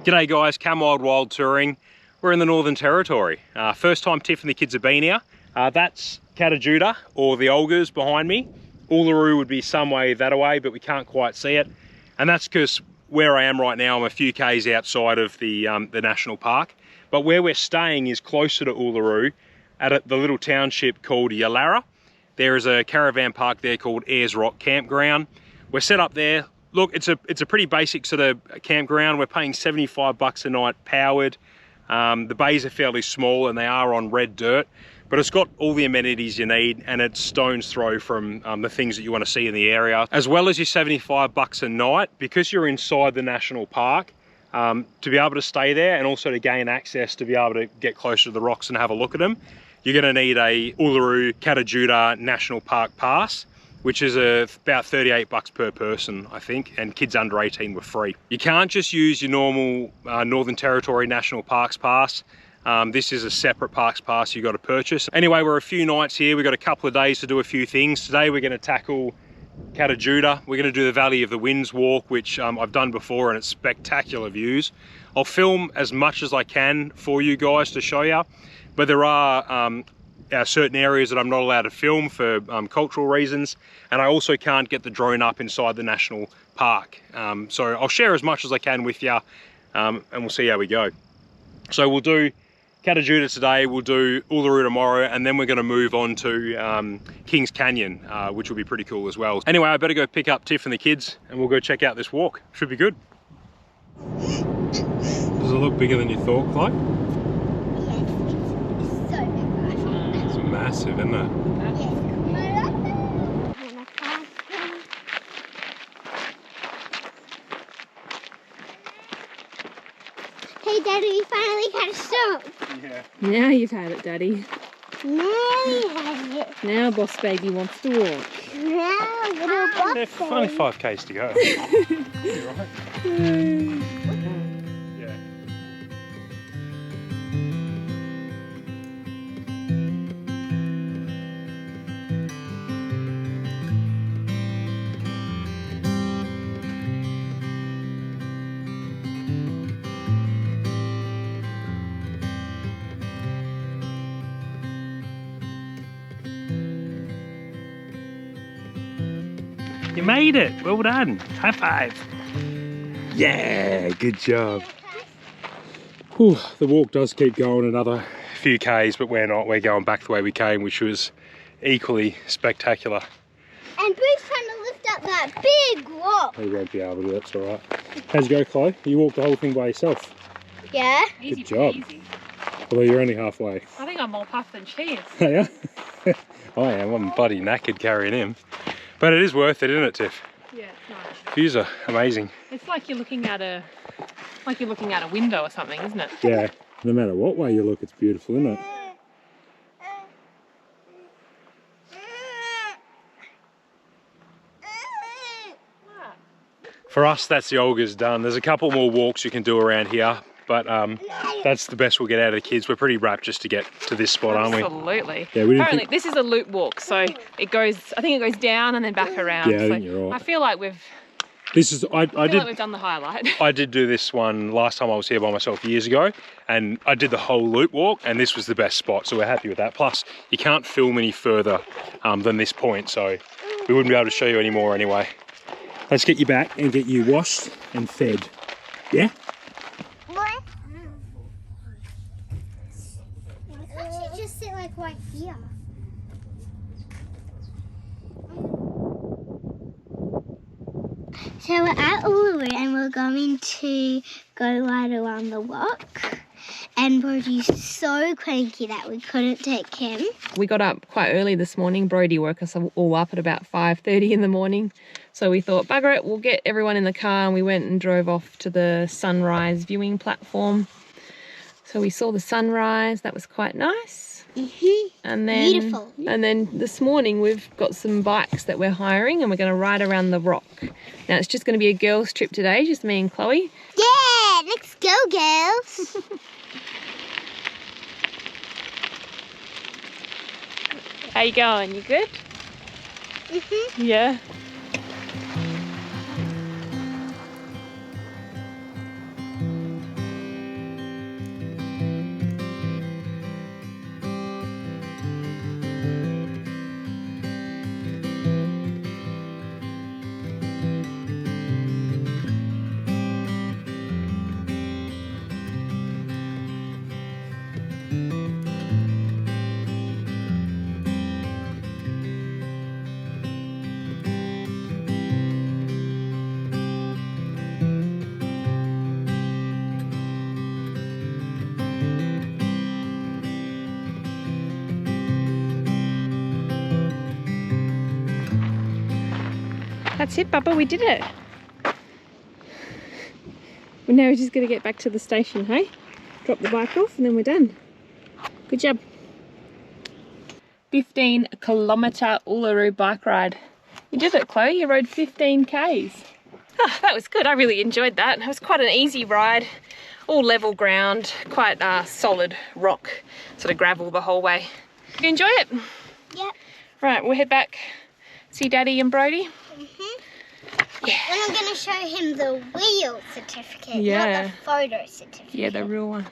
G'day guys, Cam Wild Touring. We're in the Northern Territory. First time Tiff and the kids have been here. That's Kata Tjuta, or the Olgas behind me. Uluru would be some way that way, but we can't quite see it. And that's because where I am right now, I'm a few k's outside of the national park. But where we're staying is closer to Uluru, at the little township called Uluru. There is a caravan park there called Ayers Rock Campground. We're set up there. Look, it's a pretty basic sort of campground. We're paying 75 bucks a night powered. The bays are fairly small and they are on red dirt, but it's got all the amenities you need and it's stone's throw from the things that you want to see in the area. As well as your 75 bucks a night, because you're inside the national park, to be able to stay there and also to gain access to be able to get closer to the rocks and have a look at them, you're going to need a Uluru Kata Tjuta National Park Pass, which is about 38 bucks per person, I think, and kids under 18 were free. You can't just use your normal Northern Territory National Parks Pass. This is a separate parks pass you've got to purchase. Anyway, we're a few nights here. We've got a couple of days to do a few things. Today we're going to tackle Kata Tjuta. We're going to do the Valley of the Winds walk, which I've done before, and it's spectacular views. I'll film as much as I can for you guys to show you, but there are certain areas that I'm not allowed to film for cultural reasons, and I also can't get the drone up inside the national park. So I'll share as much as I can with you, and we'll see how we go. So we'll do Kata Tjuta today, we'll do Uluru tomorrow, and then we're going to move on to Kings Canyon, which will be pretty cool as well. Anyway, I better go pick up Tiff and the kids, and we'll go check out this walk. Should be good. Does it look bigger than you thought, Chloe? Massive, isn't it? Hey Daddy, we finally got a stop. Yeah. Now you've had it, Daddy. Now we have it. Now Boss Baby wants to walk. Now little boss There's only 5 k's to go. You're right. Yeah. You made it! Well done! High five! Yeah, good job. Whew, the walk does keep going another few k's, but we're not. We're going back the way we came, which was equally spectacular. And Bruce trying to lift up that big rock. We won't be able to, that's alright. How'd you go, Chloe? You walked the whole thing by yourself. Yeah. Easy, Good job. easy. Although you're only halfway. I think I'm more puffed than she is. Yeah? I am. I'm bloody knackered carrying him. But it is worth it, isn't it, Tiff? Yeah, it's nice. Views are amazing. It's like you're looking at a window or something, isn't it? Yeah. No matter what way you look, it's beautiful, isn't it? For us, that's the Olga's done. There's a couple more walks you can do around here, but that's the best we'll get out of the kids. We're pretty wrapped just to get to this spot, aren't we? Absolutely. Yeah, we didn't Apparently, this is a loop walk, so it goes. I think it goes down and then back around. Yeah, I so think you're right. I feel like we've. This is I feel like we've done the highlight. I did do this one last time I was here by myself years ago, and I did the whole loop walk, and this was the best spot, so we're happy with that. Plus, you can't film any further than this point, so we wouldn't be able to show you any more anyway. Let's get you back and get you washed and fed. Yeah? What? Why can't you just sit like right here? So we're at Uluru and we're going to go right around the rock. And Brodie's so cranky that we couldn't take him. We got up quite early this morning. Brodie woke us all up at about 5:30 in the morning. So we thought, bugger it, we'll get everyone in the car, and we went and drove off to the sunrise viewing platform. So we saw the sunrise, that was quite nice. And then, Beautiful. And then this morning we've got some bikes that we're hiring and we're going to ride around the rock. Now it's just going to be a girls' trip today, just me and Chloe. Yeah, let's go, girls. How you going? You good? Yeah. That's it, Bubba, we did it. Well, now we're just going to get back to the station, hey? Drop the bike off and then we're done. Good job. 15-kilometre Uluru bike ride. You did it, Chloe. You rode 15 Ks. Oh, that was good. I really enjoyed that. It was quite an easy ride. All level ground, quite solid rock, sort of gravel the whole way. You enjoy it? Yep. Right, we'll head back, see Daddy and Brodie. Yeah. And I'm going to show him the wheel certificate, Yeah. not the photo certificate. Yeah, the real one.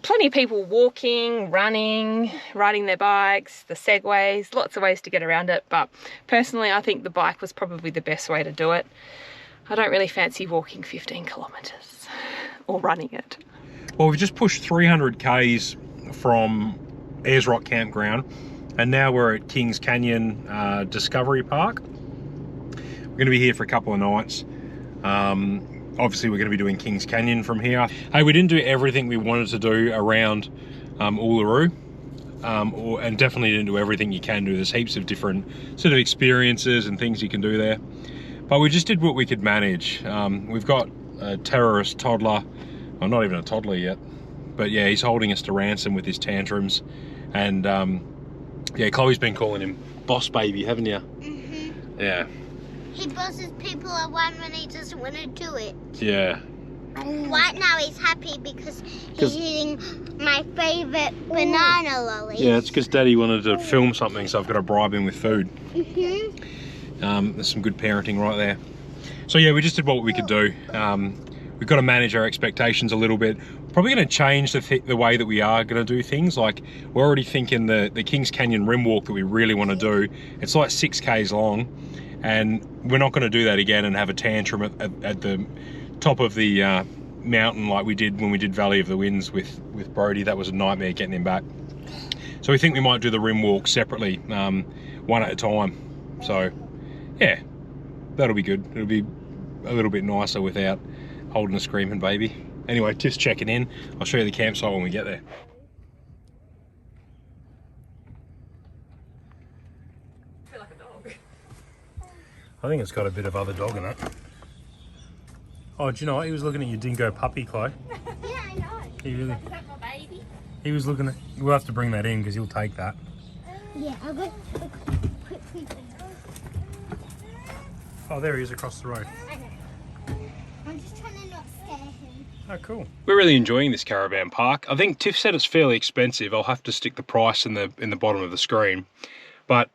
Plenty of people walking, running, riding their bikes, the segways, lots of ways to get around it. But personally, I think the bike was probably the best way to do it. I don't really fancy walking 15 kilometres or running it. Well, we've just pushed 300 Ks from Ayers Rock Campground, and now we're at Kings Canyon Discovery Park. We're going to be here for a couple of nights. Obviously, we're going to be doing Kings Canyon from here. Hey, we didn't do everything we wanted to do around Uluru, and definitely didn't do everything you can do. There's heaps of different sort of experiences and things you can do there. But we just did what we could manage. We've got a terrorist toddler, well, not even a toddler yet, but yeah, he's holding us to ransom with his tantrums. And yeah, Chloe's been calling him boss baby, haven't you? Yeah. He bosses people around when he doesn't want to do it. Yeah. Right now he's happy because he's eating my favourite banana lollies. Yeah, it's because Daddy wanted to film something, so I've got to bribe him with food. There's some good parenting right there. So yeah, we just did what we could do. We've got to manage our expectations a little bit. Probably going to change the way that we are going to do things. Like, we're already thinking the Kings Canyon rim walk that we really want to do. It's like 6 Ks long, and we're not going to do that again and have a tantrum at the top of the mountain like we did when we did Valley of the Winds with Brodie. That was a nightmare getting him back. So we think we might do the rim walk separately, one at a time. So yeah, that'll be good. It'll be a little bit nicer without holding a screaming baby. Anyway, Tiff's checking in. I'll show you the campsite when we get there. I feel like a dog. I think it's got a bit of other dog in it. Oh, do you know what? He was looking at your dingo puppy, Chloe. Yeah, I know. He really... Is that my baby? He was looking at... We'll have to bring that in because he'll take that. Yeah, I'll go quickly. Oh, there he is across the road. I know. I'm just trying to not scare him. Oh, cool. We're really enjoying this caravan park. I think Tiff said it's fairly expensive. I'll have to stick the price in the bottom of the screen. But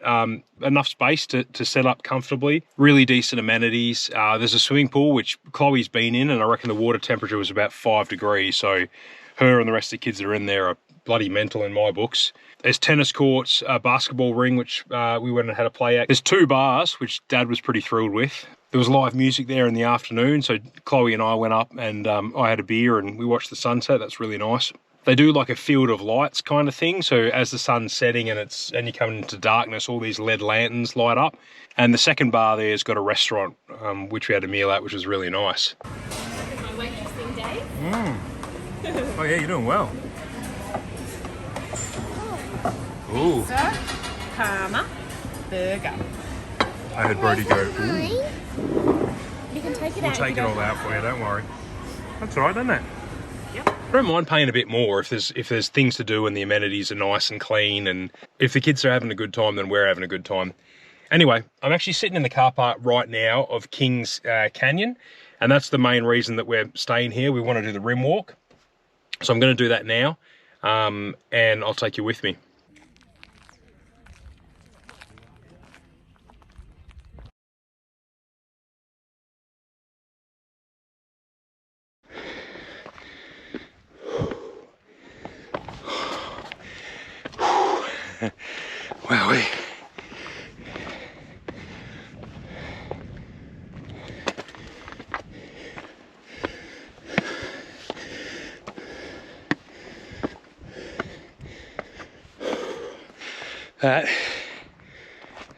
enough space to set up comfortably. Really decent amenities. There's a swimming pool, which Chloe's been in, and I reckon the water temperature was about 5 degrees. So her and the rest of the kids that are in there are bloody mental in my books. There's tennis courts, a basketball ring, which we went and had a play at. There's 2 bars, which Dad was pretty thrilled with. There was live music there in the afternoon, so Chloe and I went up and I had a beer and we watched the sunset. That's really nice. They do like a field of lights kind of thing, so as the sun's setting and you're coming into darkness, all these LED lanterns light up. And the second bar there's got a restaurant, which we had a meal at, which was really nice. My waitressing day. Oh yeah, you're doing well. Ooh. Parma burger. I heard Brodie go, ooh. You can take it We'll out. take it all out for you, don't worry. That's all right, isn't it? Yep. I don't mind paying a bit more if there's things to do and the amenities are nice and clean, and if the kids are having a good time, then we're having a good time. Anyway, I'm actually sitting in the car park right now of Kings Canyon, and that's the main reason that we're staying here. We want to do the rim walk, so I'm going to do that now, and I'll take you with me. Wowee. That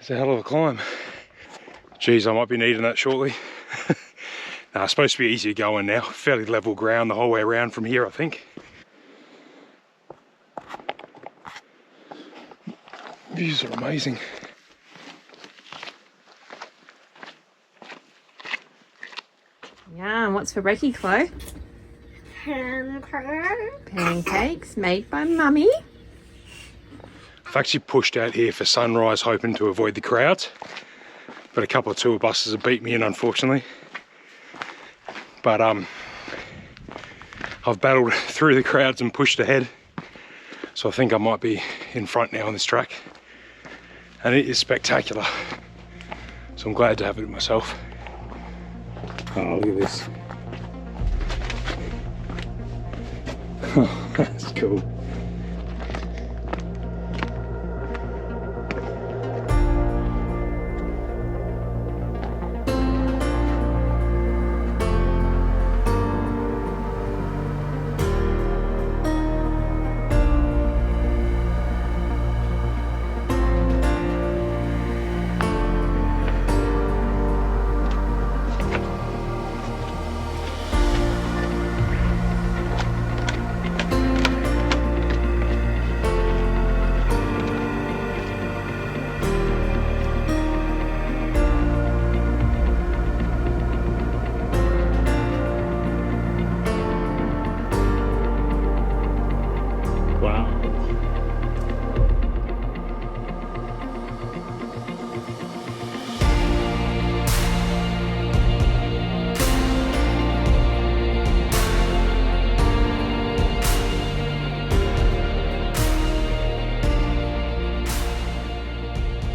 is a hell of a climb. Geez, I might be needing that shortly. Nah, it's supposed to be easier going now. Fairly level ground the whole way around from here, I think. Views are amazing. Yeah, and what's for brekkie, Chloe? Hamburger. Pancakes made by Mummy. I've actually pushed out here for sunrise, hoping to avoid the crowds. But a couple of tour buses have beat me in, unfortunately. But I've battled through the crowds and pushed ahead. So I think I might be in front now on this track. And it is spectacular. So I'm glad to have it myself. Oh, look at this. Oh, that's cool.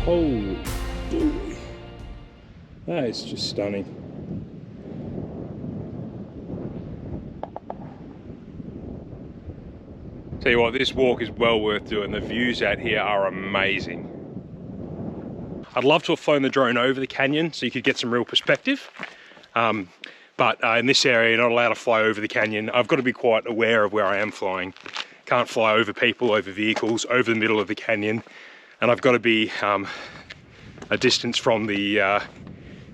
Holy moly. That is just stunning. Tell you what, this walk is well worth doing. The views out here are amazing. I'd love to have flown the drone over the canyon so you could get some real perspective. But in this area, you're not allowed to fly over the canyon. I've got to be quite aware of where I am flying. Can't fly over people, over vehicles, over the middle of the canyon. And I've got to be a distance from the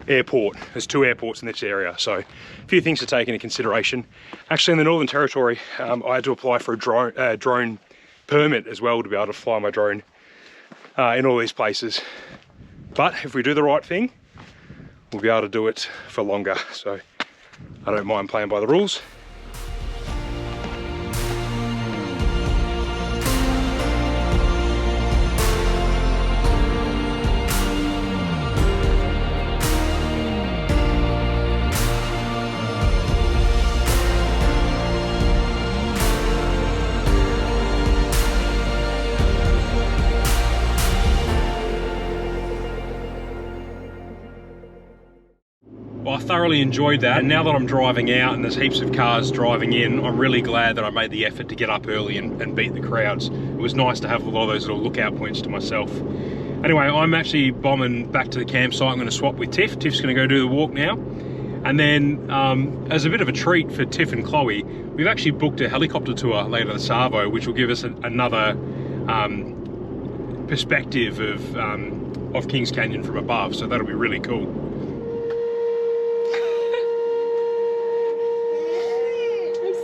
airport. There's 2 airports in this area, so a few things to take into consideration. Actually, in the Northern Territory, I had to apply for a drone permit as well to be able to fly my drone in all these places. But if we do the right thing, we'll be able to do it for longer. So I don't mind playing by the rules. Well, I thoroughly enjoyed that, and now that I'm driving out and there's heaps of cars driving in, I'm really glad that I made the effort to get up early and beat the crowds. It was nice to have a lot of those little lookout points to myself. Anyway, I'm actually bombing back to the campsite. I'm going to swap with Tiff. Tiff's going to go do the walk now. And then, as a bit of a treat for Tiff and Chloe, we've actually booked a helicopter tour later this Savo, which will give us another perspective of Kings Canyon from above, so that'll be really cool.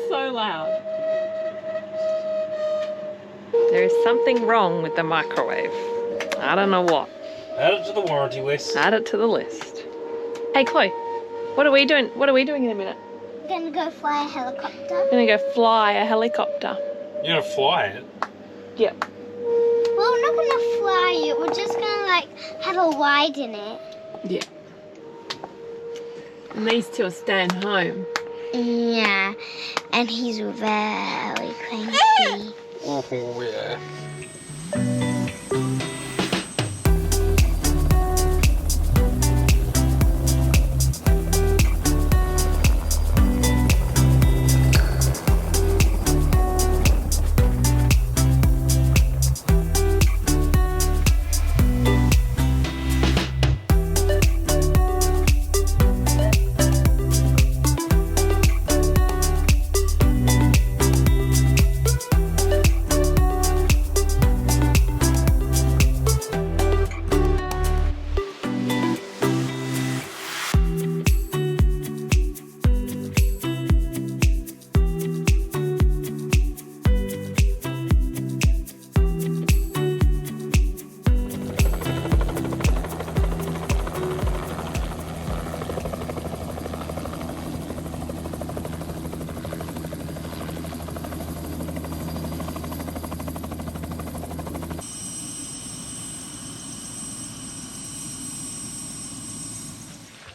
So loud. There is something wrong with the microwave. I don't know what. Add it to the warranty list. Add it to the list. Hey Chloe, what are we doing? What are we doing in a minute? We're gonna go fly a helicopter. We're gonna go fly a helicopter. You're gonna fly it? Yep. Well, we're not gonna fly it. We're just gonna like have a ride in it. Yeah. And these two are staying home. Yeah, and he's very cranky. Oh yeah.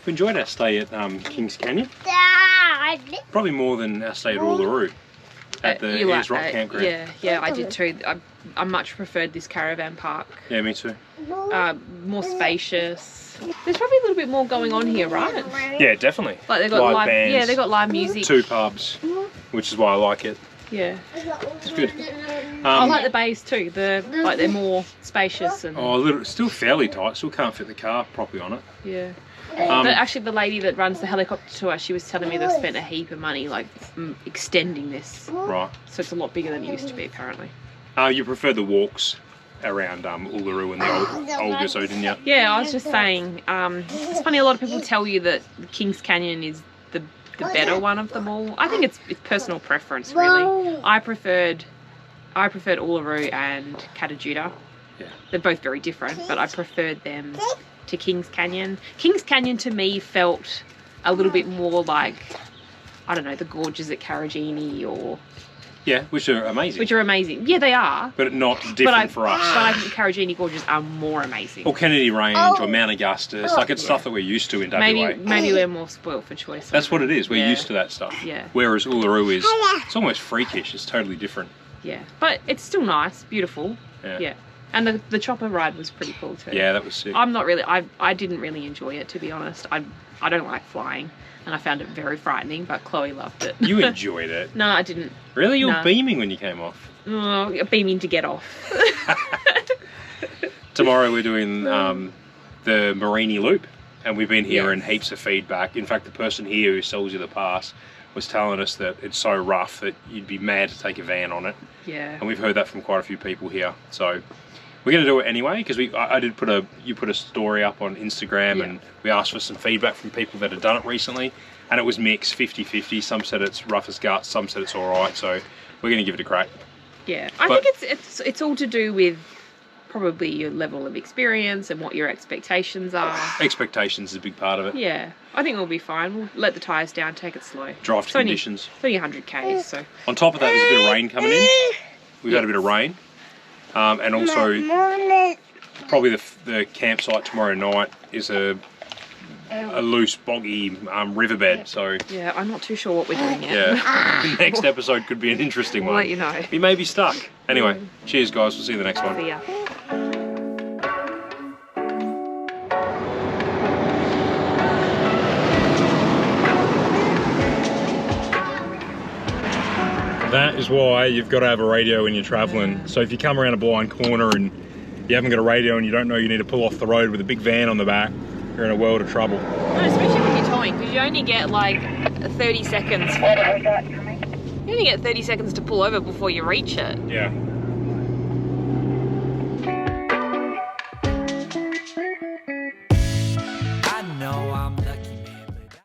We enjoyed our stay at Kings Canyon. Probably more than our stay at Uluru at the Ayers Rock Campground. Yeah, I did too. I much preferred this caravan park. Yeah, me too. More spacious. There's probably a little bit more going on here, right? Yeah, definitely. Like they've got live bands. Yeah, they've got live music. 2 pubs, which is why I like it. Yeah. It's good. I like the bays too. They're more spacious and. Oh, still fairly tight. Still can't fit the car properly on it. Yeah. But actually, the lady that runs the helicopter tour, she was telling me they've spent a heap of money like extending this. Right. So it's a lot bigger than it used to be apparently. You prefer the walks around Uluru and the Olgas, didn't you? Yeah, I was just saying. It's funny. A lot of people tell you that Kings Canyon is the better one of them all. I think it's personal preference, really. I preferred Uluru and Kata Tjuta. Yeah. They're both very different, but I preferred them to Kings Canyon. Kings Canyon to me felt a little bit more like, I don't know, the gorges at Caravanning or... Yeah, which are amazing. Yeah, they are. But not different for us. But I think Caravanning gorges are more amazing. Or Kennedy Range or Mount Augustus. Like, it's stuff that we're used to in WA. Maybe we're more spoiled for choice. That's what it is. We're used to that stuff. Yeah. Whereas Uluru is, it's almost freakish. It's totally different. Yeah. But it's still nice, beautiful. Yeah. And the chopper ride was pretty cool too. Yeah, that was sick. I didn't really enjoy it, to be honest. I don't like flying, and I found it very frightening, but Chloe loved it. You enjoyed it? No, I didn't. Really? You were beaming when you came off? Oh, beaming to get off. Tomorrow we're doing the Marini Loop, and we've been hearing heaps of feedback. In fact, the person here who sells you the pass was telling us that it's so rough that you'd be mad to take a van on it. Yeah. And we've heard that from quite a few people here. So we're going to do it anyway, because you put a story up on Instagram, and we asked for some feedback from people that had done it recently, and it was mixed, 50-50. Some said it's rough as guts, some said it's all right. So we're going to give it a crack. Yeah, I think it's all to do with probably your level of experience and what your expectations are. Expectations is a big part of it. Yeah, I think we'll be fine. We'll let the tyres down, take it slow. Drive to conditions. It's only 100 k's, so. On top of that, there's a bit of rain coming in. We've had a bit of rain. And also, probably the campsite tomorrow night is a loose, boggy riverbed. So yeah, I'm not too sure what we're doing yet. Yeah, the next episode could be an interesting one. We'll let you know. We may be stuck. Anyway, cheers, guys. We'll see you in the next one. See ya. That is why you've got to have a radio when you're travelling. So if you come around a blind corner and you haven't got a radio and you don't know you need to pull off the road with a big van on the back, you're in a world of trouble. No, especially when you're towing, because you only get like 30 seconds. You only get 30 seconds to pull over before you reach it. Yeah.